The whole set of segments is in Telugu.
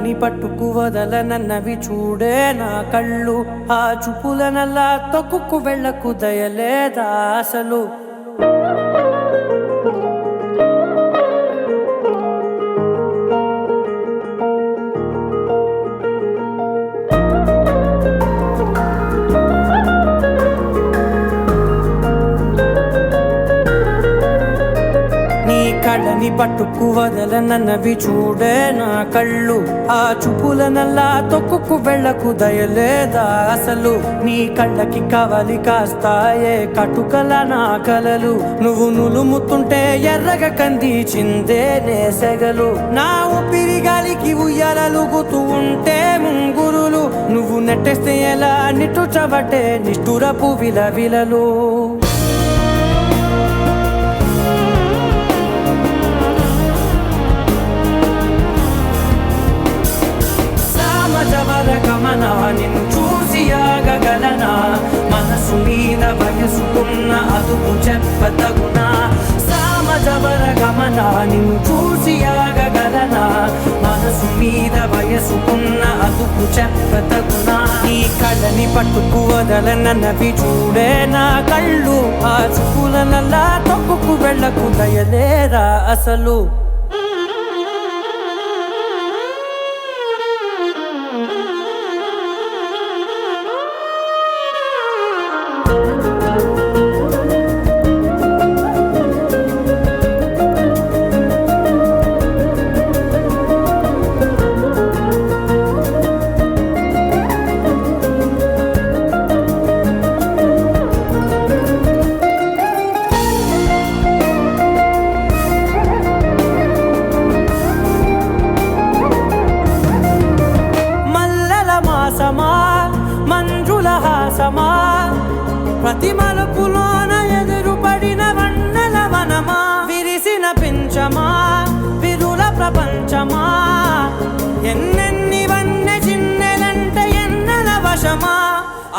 కళ్ళని పట్టుకు వదలనన్నవి చూడే నా కళ్ళు. ఆ చూపులనల్లా తొక్కుకు వెళ్ళకు దయలేదా అసలు. కళ్ళని పట్టుకు వదలనన్నవి చూడే నా కళ్ళు. ఆ చూపులనల్లా తొక్కుకు వెళ్ళకు దయలేదా అసలు. నీ కళ్ళకి కవలి కాస్తాయే కటుకల నా కలలు. నువ్వు నులుముతుంటే ఎర్రగా కందిచిందే నేసెగలు. నా ఊపిరి గాలికి ఉయ్యాలలుగుతూ ఉంటే ముంగురులు. నువ్వు నెట్టేస్తే ఎలా నిట్టుచబట్టే నిష్ఠురపు విలవిలలు. గమనా నిన్ను చూసి ఆగగలనా. మనసు మీద వయసుకున్న అదుపు చెప్పతగునా. సామజవర గమనా నిన్ను చూసి ఆగగలనా. మనసు మీద వయసుకున్న అదుపు చెప్పతగునా. నీ కళ్ళని పట్టుకు వదలనన్నవి చూడే నా కళ్ళు. ఆ చూపులనల్లా తొక్కుకు వెళ్ళకు దయలేరా అసలు. మంజుల హాసమా ప్రతి మలుపులోన ఎదురుపడిన వన్నెల వనమా. విరిసిన పించమా విరుల ప్రపంచమా. ఎన్నెన్ని వన్నె చిన్నెలంటే ఎన్నెల వశమా.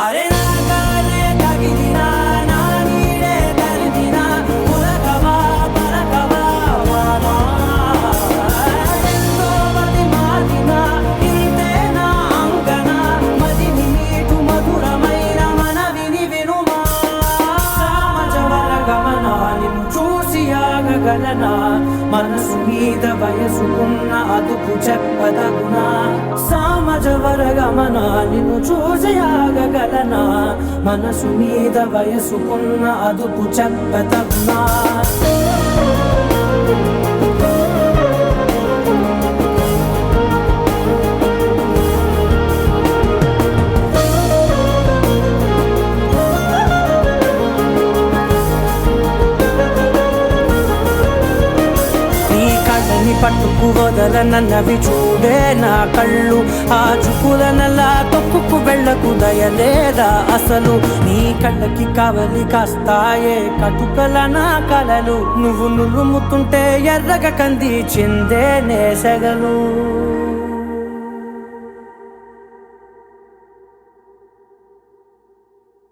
అరే నాగాలే తగిలినా నా నీడే తరిదినా. పులకవా పలకవా మామా. ఎంతో మది మాదినా ఇంతే నా అంగన. మదిని నీటు మధురమైన మనవిని వినుమా. సామజవర గమనా నిన్ను చూసి ఆగగలనా. మనసు మీద వయసుకున్న అదుపు చెప్పదగునా. సామజవర గమనా నిన్ను చూసి ఆగగలనా. మనసు మీద వయసుకున్న అదుపు చెప్పదగునా. పట్టుకు వదలనన్నవి చూడే నా కళ్ళు. ఆ చూపులనల్లా తొక్కుకు వెళ్ళకు దయలేదా అసలు. నీ కళ్ళకి కవలి కాస్తాయే కటుకల నా కలలు. నువ్వు నులుముతుంటే ఎర్రగా కందిచిందే నేసెగలు.